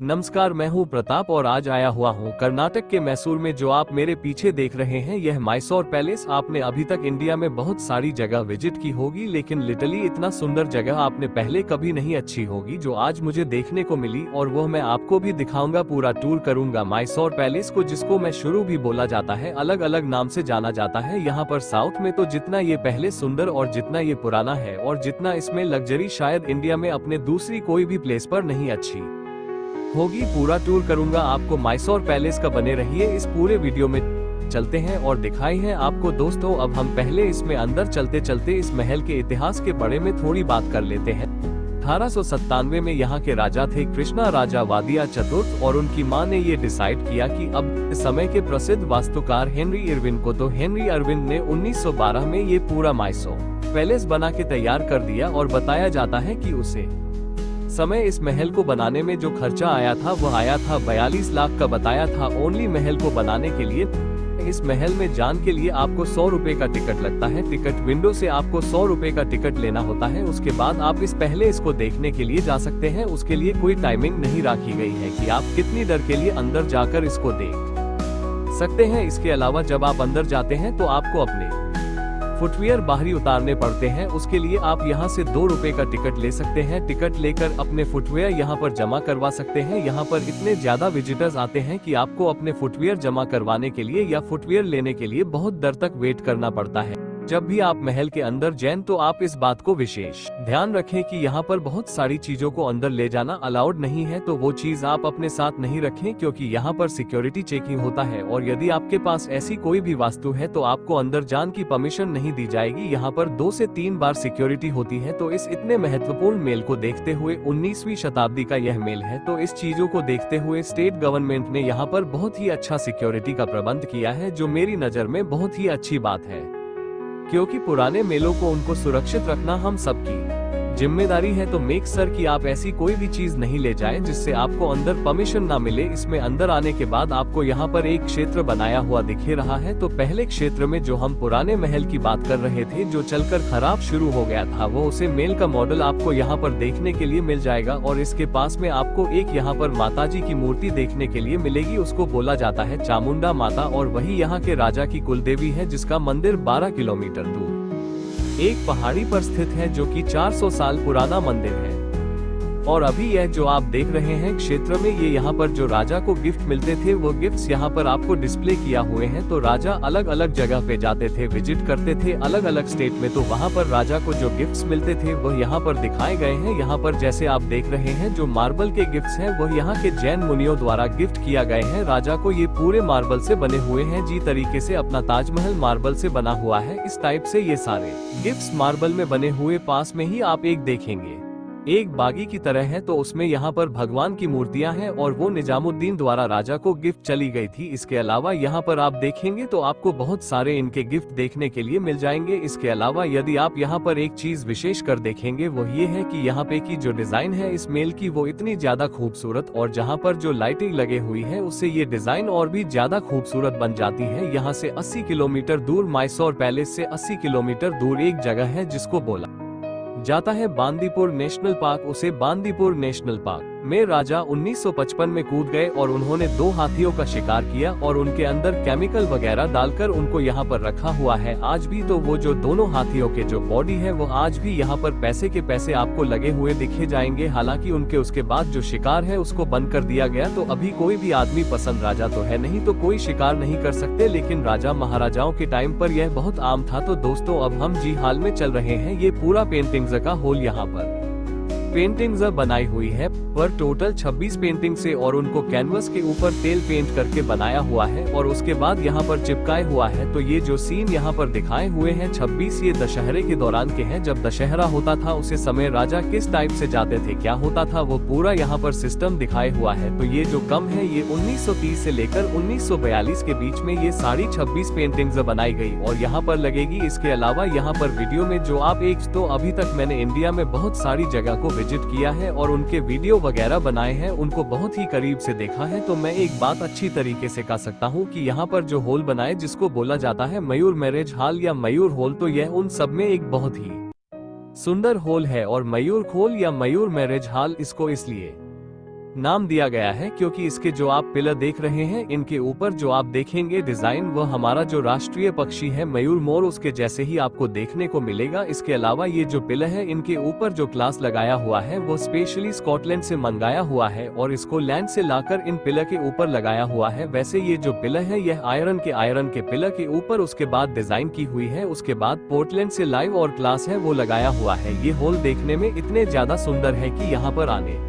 नमस्कार, मैं हूं प्रताप और आज आया हुआ हूं कर्नाटक के मैसूर में। जो आप मेरे पीछे देख रहे हैं यह मैसूर पैलेस। आपने अभी तक इंडिया में बहुत सारी जगह विजिट की होगी, लेकिन लिटरली इतना सुंदर जगह आपने पहले कभी नहीं अच्छी होगी जो आज मुझे देखने को मिली, और वह मैं आपको भी दिखाऊंगा। पूरा टूर करूंगा मैसूर पैलेस को, जिसको मैं शुरू भी बोला जाता है, अलग अलग नाम से जाना जाता है। यहाँ पर साउथ में तो जितना ये पहले सुंदर और जितना ये पुराना है और जितना इसमें लग्जरी शायद इंडिया में अपने दूसरी कोई भी प्लेस पर नहीं अच्छी होगी। पूरा टूर करूंगा आपको मैसूर पैलेस का। बने रहिए इस पूरे वीडियो में। चलते हैं और दिखाई है आपको। दोस्तों, अब हम पहले इसमें अंदर चलते चलते इस महल के इतिहास के बारे में थोड़ी बात कर लेते हैं। 1897 में यहाँ के राजा थे कृष्णा राजा वादिया चतुर्थ, और उनकी मां ने ये डिसाइड किया कि अब समय के प्रसिद्ध वास्तुकार हेनरी इरविन को, तो हेनरी इरविन ने 1912 में ये पूरा मैसूर पैलेस बना के तैयार कर दिया। और बताया जाता है कि उसे समय इस महल को बनाने में जो खर्चा आया था वह आया था 42 लाख का बताया था ओनली महल को बनाने के लिए। इस महल में जाने के लिए आपको 100 रुपए का टिकट लगता है। टिकट विंडो से आपको 100 रुपए का टिकट लेना होता है। उसके बाद आप इस पहले इसको देखने के लिए जा सकते हैं। उसके लिए कोई टाइमिंग नहीं रखी गई है कि आप कितनी देर के लिए अंदर जाकर इसको देख सकते हैं। इसके अलावा जब आप अंदर जाते हैं तो आपको अपने फुटवियर बाहरी उतारने पड़ते हैं। उसके लिए आप यहाँ से 2 रुपए का टिकट ले सकते हैं। टिकट लेकर अपने फुटवियर यहाँ पर जमा करवा सकते हैं। यहाँ पर इतने ज्यादा विजिटर्स आते हैं कि आपको अपने फुटवियर जमा करवाने के लिए या फुटवियर लेने के लिए बहुत देर तक वेट करना पड़ता है। जब भी आप महल के अंदर जाएं तो आप इस बात को विशेष ध्यान रखें कि यहाँ पर बहुत सारी चीजों को अंदर ले जाना अलाउड नहीं है, तो वो चीज आप अपने साथ नहीं रखें, क्योंकि यहाँ पर सिक्योरिटी चेकिंग होता है। और यदि आपके पास ऐसी कोई भी वास्तु है तो आपको अंदर जाने की परमिशन नहीं दी जाएगी। यहाँ पर 2 से 3 बार सिक्योरिटी होती है। तो इस इतने महत्वपूर्ण मेल को देखते हुए, 19वीं शताब्दी का यह मेल है, तो इस चीजों को देखते हुए स्टेट गवर्नमेंट ने यहाँ पर बहुत ही अच्छा सिक्योरिटी का प्रबंध किया है, जो मेरी नजर में बहुत ही अच्छी बात है, क्योंकि पुराने मेलों को उनको सुरक्षित रखना हम सबकी जिम्मेदारी है। तो मेक श्योर कि आप ऐसी कोई भी चीज नहीं ले जाएं जिससे आपको अंदर परमिशन ना मिले। इसमें अंदर आने के बाद आपको यहाँ पर एक क्षेत्र बनाया हुआ दिखे रहा है। तो पहले क्षेत्र में जो हम पुराने महल की बात कर रहे थे, जो चलकर खराब शुरू हो गया था, वो उसे मेल का मॉडल आपको यहाँ पर देखने के लिए मिल जाएगा। और इसके पास में आपको एक यहाँ पर माताजी की मूर्ति देखने के लिए मिलेगी। उसको बोला जाता है चामुंडा माता, और वही यहाँ के राजा की कुलदेवी है, जिसका मंदिर 12 किलोमीटर दूर एक पहाड़ी पर स्थित है, जो कि 400 साल पुराना मंदिर है। और अभी यह जो आप देख रहे हैं क्षेत्र में, ये यहाँ पर जो राजा को गिफ्ट मिलते थे वो गिफ्ट्स यहाँ पर आपको डिस्प्ले किया हुए हैं। तो राजा अलग अलग जगह पे जाते थे, विजिट करते थे अलग अलग स्टेट में, तो वहाँ पर राजा को जो गिफ्ट्स मिलते थे वह यहाँ पर दिखाए गए हैं। यहाँ पर जैसे आप देख रहे हैं जो मार्बल के गिफ्ट्स हैं वह यहाँ के जैन मुनियों द्वारा गिफ्ट किया गए हैं राजा को। ये पूरे मार्बल से बने हुए हैं, जी तरीके से अपना ताजमहल मार्बल से बना हुआ है, इस टाइप से ये सारे गिफ्ट्स मार्बल में बने हुए। पास में ही आप एक देखेंगे एक बागी की तरह है, तो उसमें यहाँ पर भगवान की मूर्तियां हैं, और वो निजामुद्दीन द्वारा राजा को गिफ्ट चली गई थी। इसके अलावा यहाँ पर आप देखेंगे तो आपको बहुत सारे इनके गिफ्ट देखने के लिए मिल जाएंगे। इसके अलावा यदि आप यहाँ पर एक चीज विशेष कर देखेंगे वो ये है कि यहाँ पे की जो डिजाइन है इस मेल की वो इतनी ज्यादा खूबसूरत, और जहाँ पर जो लाइटिंग लगे हुई है उससे ये डिजाइन और भी ज्यादा खूबसूरत बन जाती है। यहाँ से 80 किलोमीटर दूर मैसूर पैलेस से 80 किलोमीटर दूर एक जगह है जिसको बोला जाता है बांदीपुर नेशनल पार्क। उसे बांदीपुर नेशनल पार्क में राजा 1955 में कूद गए और उन्होंने 2 हाथियों का शिकार किया, और उनके अंदर केमिकल वगैरह डालकर उनको यहाँ पर रखा हुआ है आज भी। तो वो जो दोनों हाथियों के जो बॉडी है वो आज भी यहाँ पर पैसे के पैसे आपको लगे हुए दिखे जाएंगे। हालांकि उनके उसके बाद जो शिकार है उसको बंद कर दिया गया। तो अभी कोई भी आदमी पसंद राजा तो है नहीं, तो कोई शिकार नहीं कर सकते, लेकिन राजा महाराजाओं के टाइम पर यह बहुत आम था। तो दोस्तों, अब हम जी हाल में चल रहे हैं। ये पूरा पेंटिंग्स का होल यहाँ पर पेंटिंग्स बनाई हुई है, पर टोटल 26 पेंटिंग से, और उनको कैनवस के ऊपर तेल पेंट करके बनाया हुआ है और उसके बाद यहाँ पर चिपकाए हुआ है। तो ये जो सीन यहाँ पर दिखाए हुए हैं 26, ये दशहरे के दौरान के हैं। जब दशहरा होता था उसे समय राजा किस टाइप से जाते थे, क्या होता था, वो पूरा यहाँ पर सिस्टम दिखाए हुआ है। तो ये जो कम है ये 1930 से लेकर 1942 के बीच में ये सारी 26 पेंटिंग्स बनाई गई और यहाँ पर लगेगी। इसके अलावा यहाँ पर वीडियो में जो आप एक, तो अभी तक मैंने इंडिया में बहुत सारी जगह को विजिट किया है और उनके वीडियो वगैरह बनाए हैं, उनको बहुत ही करीब से देखा है। तो मैं एक बात अच्छी तरीके से कह सकता हूँ कि यहाँ पर जो हॉल बनाए जिसको बोला जाता है मयूर मैरिज हॉल या मयूर हॉल, तो यह उन सब में एक बहुत ही सुंदर हॉल है। और मयूर हॉल या मयूर मैरिज हॉल इसको इसलिए नाम दिया गया है, क्योंकि इसके जो आप पिलर देख रहे हैं इनके ऊपर जो आप देखेंगे डिजाइन वह हमारा जो राष्ट्रीय पक्षी है मयूर मोर उसके जैसे ही आपको देखने को मिलेगा। इसके अलावा ये जो पिलर है इनके ऊपर जो ग्लास लगाया हुआ है वो स्पेशली स्कॉटलैंड से मंगाया हुआ है और इसको लैंड से लाकर इन पिलर के ऊपर लगाया हुआ है। वैसे ये जो पिलर है यह आयरन के पिलर के ऊपर उसके बाद डिजाइन की हुई है, उसके बाद पोर्टलैंड से लाइव और ग्लास है वो लगाया हुआ है। ये हॉल देखने में इतने ज्यादा सुंदर है कि यहाँ पर आने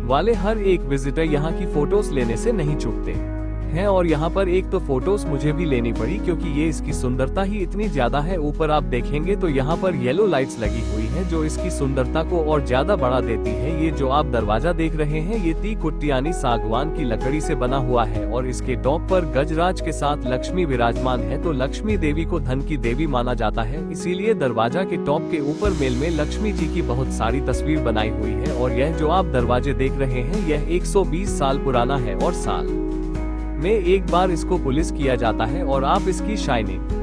वाले हर एक विजिटर यहाँ की फोटोज लेने से नहीं चूकते हैं। और यहाँ पर एक तो फोटोज मुझे भी लेनी पड़ी क्योंकि ये इसकी सुंदरता ही इतनी ज्यादा है। ऊपर आप देखेंगे तो यहाँ पर येलो लाइट्स लगी हुई है जो इसकी सुंदरता को और ज्यादा बढ़ा देती है। ये जो आप दरवाजा देख रहे हैं ये तीन कुट्टी यानी सागवान की लकड़ी से बना हुआ है और इसके टॉप पर गजराज के साथ लक्ष्मी विराजमान है। तो लक्ष्मी देवी को धन की देवी माना जाता है, इसीलिए दरवाजा के टॉप के ऊपर मेल में लक्ष्मी जी की बहुत सारी तस्वीर बनाई हुई है। और यह जो आप दरवाजे देख रहे हैं यह 120 साल पुराना है और साल में एक बार इसको पुलिस किया जाता है और आप इसकी शाइनिंग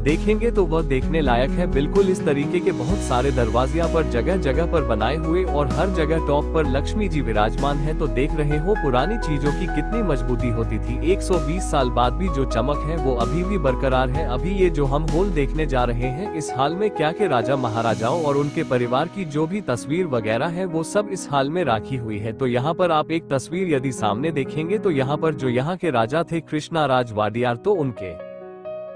देखेंगे तो वह देखने लायक है। बिल्कुल इस तरीके के बहुत सारे दरवाजे पर जगह जगह पर बनाए हुए और हर जगह टॉप पर लक्ष्मी जी विराजमान है। तो देख रहे हो पुरानी चीजों की कितनी मजबूती होती थी। 120 साल बाद भी जो चमक है वो अभी भी बरकरार है। अभी ये जो हम हॉल देखने जा रहे हैं इस हाल में क्या के राजा महाराजाओं और उनके परिवार की जो भी तस्वीर वगैरह है वो सब इस हाल में राखी हुई है। तो यहाँ पर आप एक तस्वीर यदि सामने देखेंगे तो यहाँ पर जो यहाँ के राजा थे कृष्णाराज वाडियार, तो उनके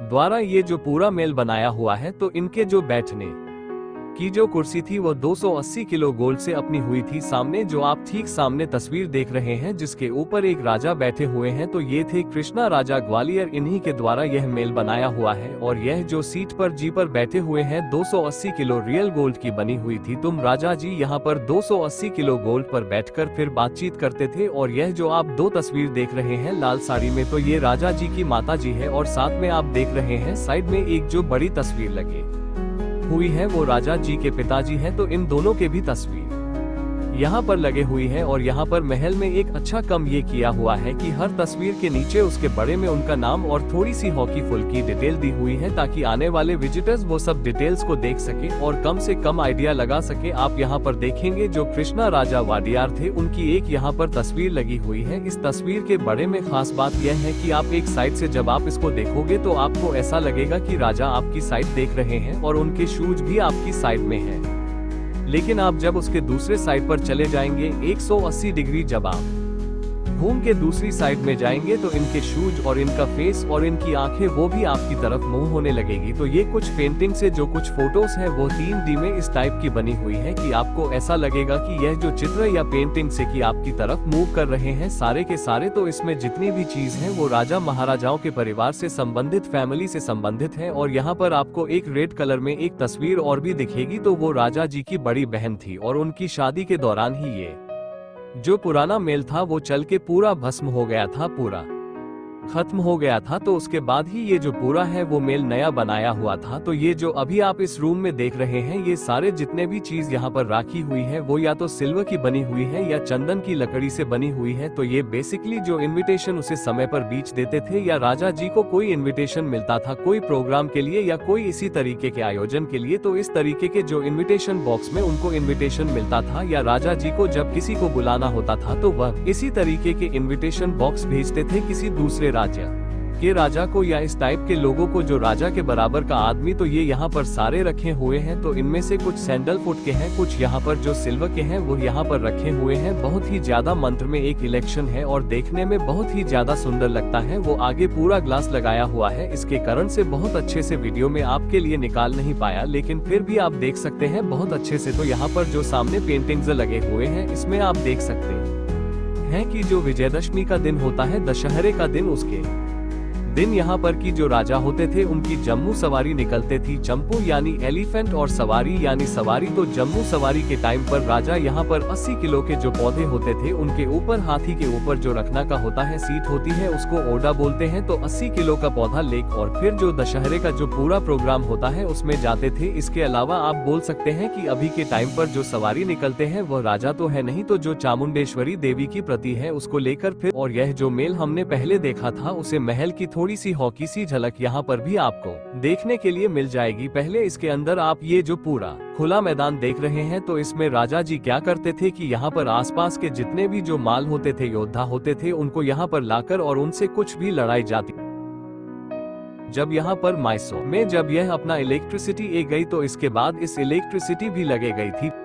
द्वारा ये जो पूरा मेल बनाया हुआ है। तो इनके जो बैठने की जो कुर्सी थी वो 280 किलो गोल्ड से अपनी हुई थी। सामने जो आप ठीक सामने तस्वीर देख रहे हैं जिसके ऊपर एक राजा बैठे हुए हैं तो ये थे कृष्णा राजा ग्वालियर, इन्हीं के द्वारा यह मेल बनाया हुआ है। और यह जो सीट पर जी पर बैठे हुए हैं 280 किलो रियल गोल्ड की बनी हुई थी। तुम राजा जी यहाँ पर 280 किलो गोल्ड पर बैठकर फिर बातचीत करते थे। और यह जो आप दो तस्वीर देख रहे हैं लाल साड़ी में तो ये राजा जी की माता जी है और साथ में आप देख रहे हैं साइड में एक जो बड़ी तस्वीर लगी हुई है वो राजा जी के पिताजी हैं। तो इन दोनों के भी तस्वीर यहाँ पर लगे हुई है। और यहाँ पर महल में एक अच्छा कम ये किया हुआ है कि हर तस्वीर के नीचे उसके बड़े में उनका नाम और थोड़ी सी हॉकी फुल की डिटेल दी हुई है ताकि आने वाले विजिटर्स वो सब डिटेल्स को देख सके और कम से कम आइडिया लगा सके। आप यहाँ पर देखेंगे जो कृष्णा राजा वाडियार थे उनकी एक यहाँ पर तस्वीर लगी हुई है। इस तस्वीर के बड़े में खास बात यह है कि आप एक साइड से जब आप इसको देखोगे तो आपको ऐसा लगेगा कि राजा आपकी साइड देख रहे हैं और उनके शूज भी आपकी साइड में है। लेकिन आप जब उसके दूसरे साइड पर चले जाएंगे 180 डिग्री जब आप घूम के दूसरी साइड में जाएंगे तो इनके शूज और इनका फेस और इनकी आंखें वो भी आपकी तरफ मूव होने लगेगी। तो ये कुछ पेंटिंग से जो कुछ फोटोज है वो 3D में इस टाइप की बनी हुई है कि आपको ऐसा लगेगा कि यह जो चित्र या पेंटिंग से कि आपकी तरफ मूव कर रहे हैं सारे के सारे। तो इसमें जितनी भी चीज है वो राजा महाराजाओं के परिवार से संबंधित, फैमिली से संबंधित है। और यहाँ पर आपको एक रेड कलर में एक तस्वीर और भी दिखेगी तो वो राजा जी की बड़ी बहन थी और उनकी शादी के दौरान ही ये जो पुराना मेल था वो चल के पूरा भस्म हो गया था, पूरा खत्म हो गया था। तो उसके बाद ही ये जो पूरा है वो मेल नया बनाया हुआ था। तो ये जो अभी आप इस रूम में देख रहे हैं ये सारे जितने भी चीज यहाँ पर राखी हुई है वो या तो सिल्वर की बनी हुई है या चंदन की लकड़ी से बनी हुई है। तो ये बेसिकली जो इनविटेशन उसे समय पर बीच देते थे या राजा जी को कोई इनविटेशन मिलता था कोई प्रोग्राम के लिए या कोई इसी तरीके के आयोजन के लिए, तो इस तरीके के जो इन्विटेशन बॉक्स में उनको इन्विटेशन मिलता था या राजा जी को जब किसी को बुलाना होता था तो वह इसी तरीके के इन्विटेशन बॉक्स भेजते थे किसी दूसरे राजा के राजा को या इस टाइप के लोगों को जो राजा के बराबर का आदमी। तो ये यहाँ पर सारे रखे हुए हैं। तो इनमें से कुछ सैंडलवुड के हैं, कुछ यहाँ पर जो सिल्वर के हैं वो यहाँ पर रखे हुए हैं। बहुत ही ज्यादा मंत्र में एक इलेक्शन है और देखने में बहुत ही ज्यादा सुंदर लगता है। वो आगे पूरा ग्लास लगाया हुआ है, इसके कारण से बहुत अच्छे से वीडियो में आपके लिए निकाल नहीं पाया, लेकिन फिर भी आप देख सकते हैं बहुत अच्छे से। तो यहाँ पर जो सामने पेंटिंग्स लगे हुए हैं इसमें आप देख सकते हैं कि जो विजयदशमी का दिन होता है, दशहरे का दिन, उसके दिन यहाँ पर की जो राजा होते थे उनकी जम्मू सवारी निकलते थी। जम्मू यानी एलिफेंट और सवारी यानी सवारी। तो जम्मू सवारी के टाइम पर राजा यहाँ पर 80 किलो के जो पौधे होते थे उनके ऊपर, हाथी के ऊपर जो रखना का होता है सीट होती है उसको ओडा बोलते हैं। तो 80 किलो का पौधा लेक और फिर जो दशहरे का जो पूरा प्रोग्राम होता है उसमें जाते थे। इसके अलावा आप बोल सकते हैं कि अभी के टाइम पर जो सवारी निकलते हैं वह राजा तो है नहीं, तो जो चामुंडेश्वरी देवी की प्रति है उसको लेकर फिर। और यह जो मेल हमने पहले देखा था उसे महल की थोड़ी थोड़ी सी हॉकी सी झलक यहाँ पर भी आपको देखने के लिए मिल जाएगी। पहले इसके अंदर आप ये जो पूरा खुला मैदान देख रहे हैं, तो इसमें राजा जी क्या करते थे कि यहाँ पर आसपास के जितने भी जो माल होते थे, योद्धा होते थे, उनको यहाँ पर लाकर और उनसे कुछ भी लड़ाई जाती। जब यहाँ पर मैसूर में जब यह अपना इलेक्ट्रिसिटी ए गई, तो इसके बाद इस इलेक्ट्रिसिटी भी लगे गई थी।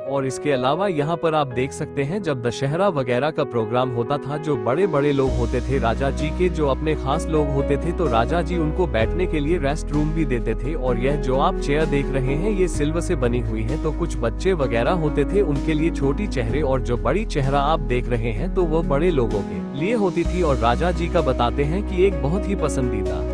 और इसके अलावा यहाँ पर आप देख सकते हैं, जब दशहरा वगैरह का प्रोग्राम होता था, जो बड़े बड़े लोग होते थे राजा जी के, जो अपने खास लोग होते थे, तो राजा जी उनको बैठने के लिए रेस्ट रूम भी देते थे। और यह जो आप चेयर देख रहे हैं, ये सिल्वर से बनी हुई है। तो कुछ बच्चे वगैरह होते थे, उनके लिए छोटी चेहरे, और जो बड़ी चेहरा आप देख रहे हैं, तो वो बड़े लोगों के लिए होती थी। और राजा जी का बताते हैं कि एक बहुत ही पसंदीदा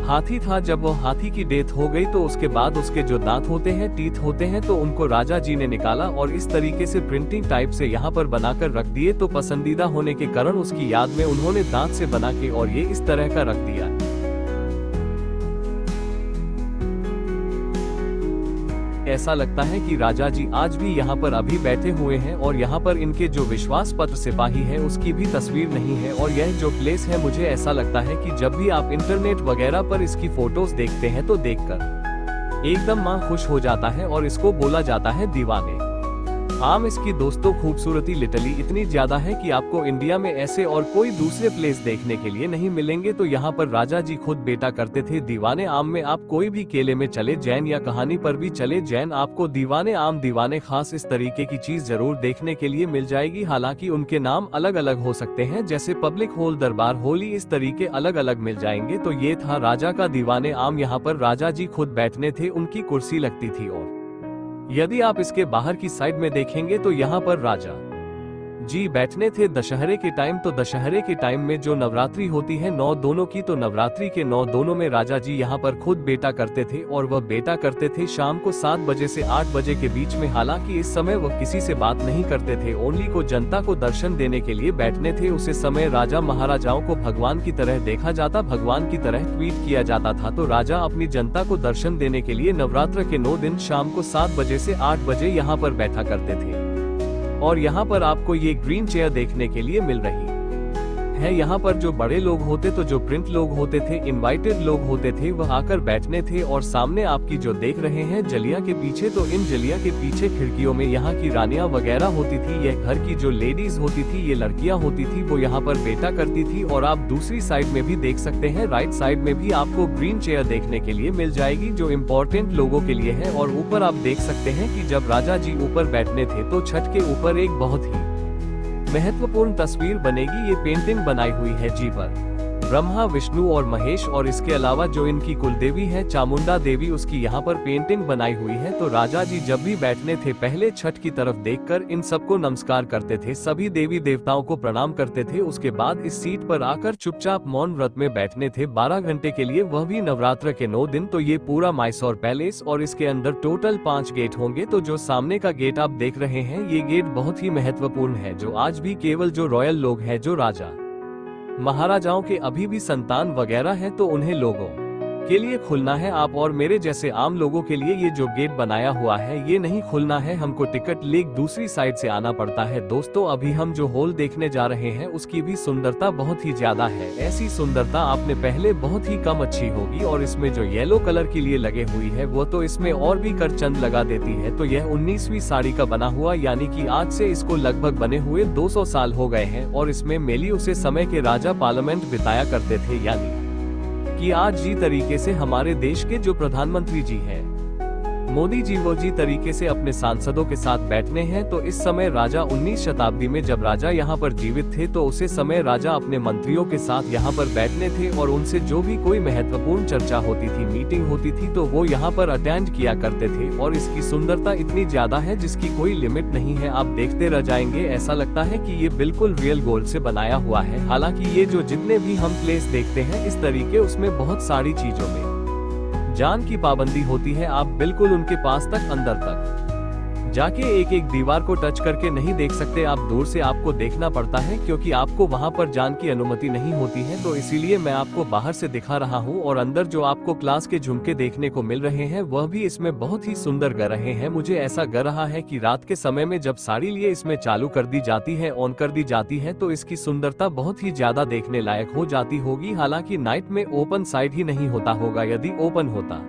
हाथी था। जब वो हाथी की डेथ हो गई, तो उसके बाद उसके जो दांत होते हैं, टीथ होते हैं, तो उनको राजा जी ने निकाला और इस तरीके से प्रिंटिंग टाइप से यहाँ पर बनाकर रख दिए। तो पसंदीदा होने के कारण उसकी याद में उन्होंने दांत से बना के और ये इस तरह का रख दिया। ऐसा लगता है कि राजा जी आज भी यहाँ पर अभी बैठे हुए हैं, और यहाँ पर इनके जो विश्वास पत्र सिपाही है, उसकी भी तस्वीर नहीं है। और यह जो प्लेस है, मुझे ऐसा लगता है कि जब भी आप इंटरनेट वगैरह पर इसकी फोटोज देखते हैं, तो देखकर एकदम मन खुश हो जाता है, और इसको बोला जाता है दीवाने आम। इसकी दोस्तों खूबसूरती लिटरली इतनी ज्यादा है कि आपको इंडिया में ऐसे और कोई दूसरे प्लेस देखने के लिए नहीं मिलेंगे। तो यहाँ पर राजा जी खुद बेटा करते थे दीवाने आम में। आप कोई भी केले में चले जैन, या कहानी पर भी चले जैन, आपको दीवाने आम, दीवाने खास इस तरीके की चीज जरूर देखने के लिए मिल जाएगी। हालांकि उनके नाम अलग अलग हो सकते हैं, जैसे पब्लिक हॉल, दरबार होली, इस तरीके अलग अलग मिल जाएंगे। तो ये था राजा का दीवाने आम। यहाँ पर राजा जी खुद बैठने थे, उनकी कुर्सी लगती थी। और यदि आप इसके बाहर की साइड में देखेंगे, तो यहाँ पर राजा जी बैठने थे दशहरे के टाइम। तो दशहरे के टाइम में जो नवरात्रि होती है 9 दोनों की, तो नवरात्रि के 9 दोनों में राजा जी यहाँ पर खुद बेटा करते थे। और वह बेटा करते थे शाम को 7 बजे से 8 बजे के बीच में। हालांकि इस समय वह किसी से बात नहीं करते थे, ओनली को जनता को दर्शन देने के लिए बैठने थे। उस समय राजा महाराजाओं को भगवान की तरह देखा जाता, भगवान की तरह ट्रीट किया जाता था। तो राजा अपनी जनता को दर्शन देने के लिए नवरात्र के 9 दिन शाम को 7 बजे से 8 बजे यहाँ पर बैठा करते थे। और यहाँ पर आपको ये ग्रीन चेयर देखने के लिए मिल रही है। यहाँ पर जो बड़े लोग होते, तो जो प्रिंट लोग होते थे, इनवाइटेड लोग होते थे, वह आकर बैठने थे। और सामने आपकी जो देख रहे हैं जलिया के पीछे, तो इन जलिया के पीछे खिड़कियों में यहाँ की रानियां वगैरह होती थी। यह घर की जो लेडीज होती थी, ये लड़कियां होती थी, वो यहाँ पर बेटा करती थी। और आप दूसरी साइड में भी देख सकते हैं, राइट साइड में भी आपको ग्रीन चेयर देखने के लिए मिल जाएगी, जो इम्पोर्टेंट लोगों के लिए है। और ऊपर आप देख सकते हैं कि जब राजा जी ऊपर बैठने थे, तो छत के ऊपर एक बहुत ही महत्वपूर्ण तस्वीर बनेगी। ये पेंटिंग बनाई हुई है जी पर ब्रह्मा, विष्णु और महेश, और इसके अलावा जो इनकी कुलदेवी है चामुंडा देवी, उसकी यहाँ पर पेंटिंग बनाई हुई है। तो राजा जी जब भी बैठने थे, पहले छठ की तरफ देखकर इन सबको नमस्कार करते थे, सभी देवी देवताओं को प्रणाम करते थे। उसके बाद इस सीट पर आकर चुपचाप मौन व्रत में बैठने थे 12 घंटे के लिए, वह भी नवरात्र के 9 दिन। तो ये पूरा मैसूर पैलेस, और इसके अंदर टोटल 5 गेट होंगे। तो जो सामने का गेट आप देख रहे हैं, ये गेट बहुत ही महत्वपूर्ण है, जो आज भी केवल जो रॉयल लोग हैं, जो राजा महाराजाओं के अभी भी संतान वगैरह हैं, तो उन्हें लोगों के लिए खुलना है। आप और मेरे जैसे आम लोगों के लिए ये जो गेट बनाया हुआ है, ये नहीं खुलना है, हमको टिकट ले दूसरी साइड से आना पड़ता है। दोस्तों, अभी हम जो हॉल देखने जा रहे हैं, उसकी भी सुंदरता बहुत ही ज्यादा है। ऐसी सुंदरता आपने पहले बहुत ही कम अच्छी होगी। और इसमें जो येलो कलर के लिए लगे हुई है, वो तो इसमें और भी कर चंद लगा देती है। तो यह 19वीं साड़ी का बना हुआ, यानी कि आज से इसको लगभग बने हुए 200 साल हो गए हैं। और इसमें मेली उसे समय के राजा पार्लियामेंट बिताया करते थे, यानी कि आज जी तरीके से हमारे देश के जो प्रधानमंत्री जी हैं, मोदी जी, वो जी तरीके से अपने सांसदों के साथ बैठने हैं। तो इस समय राजा 19 शताब्दी में जब राजा यहाँ पर जीवित थे, तो उसे समय राजा अपने मंत्रियों के साथ यहाँ पर बैठने थे, और उनसे जो भी कोई महत्वपूर्ण चर्चा होती थी, मीटिंग होती थी, तो वो यहाँ पर अटेंड किया करते थे। और इसकी सुंदरता इतनी ज्यादा है जिसकी कोई लिमिट नहीं है, आप देखते रह जाएंगे। ऐसा लगता है कि ये बिल्कुल रियल गोल्ड से बनाया हुआ है। हालांकि ये जो जितने भी हम प्लेस देखते हैं इस तरीके, उसमें बहुत सारी चीजों में जान की पाबंदी होती है, आप बिल्कुल उनके पास तक अंदर तक जाके एक एक दीवार को टच करके नहीं देख सकते आप, दूर से आपको देखना पड़ता है क्योंकि आपको वहां पर जाने की अनुमति नहीं होती है। तो इसीलिए मैं आपको बाहर से दिखा रहा हूँ। और अंदर जो आपको ग्लास के झुमके देखने को मिल रहे हैं वह भी इसमें बहुत ही सुंदर ग रहे हैं। मुझे ऐसा ग रहा है कि रात के समय में जब सारी लिए इसमें चालू कर दी जाती है, ऑन कर दी जाती है, तो इसकी सुंदरता बहुत ही ज्यादा देखने लायक हो जाती होगी। हालांकि नाइट में ओपन साइड ही नहीं होता होगा, यदि ओपन होता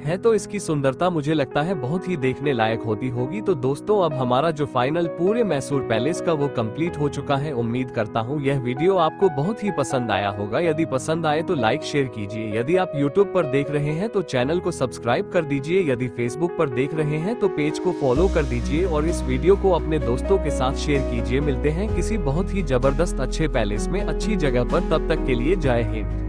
है तो इसकी सुंदरता मुझे लगता है बहुत ही देखने लायक होती होगी। तो दोस्तों अब हमारा जो फाइनल पूरे मैसूर पैलेस का वो कंप्लीट हो चुका है। उम्मीद करता हूँ यह वीडियो आपको बहुत ही पसंद आया होगा। यदि पसंद आए तो लाइक शेयर कीजिए। यदि आप यूट्यूब पर देख रहे हैं तो चैनल को सब्सक्राइब कर दीजिए। यदि फेसबुक पर देख रहे हैं तो पेज को फॉलो कर दीजिए और इस वीडियो को अपने दोस्तों के साथ शेयर कीजिए। मिलते हैं किसी बहुत ही जबरदस्त अच्छे पैलेस में अच्छी जगह पर, तब तक के लिए जय हिंद।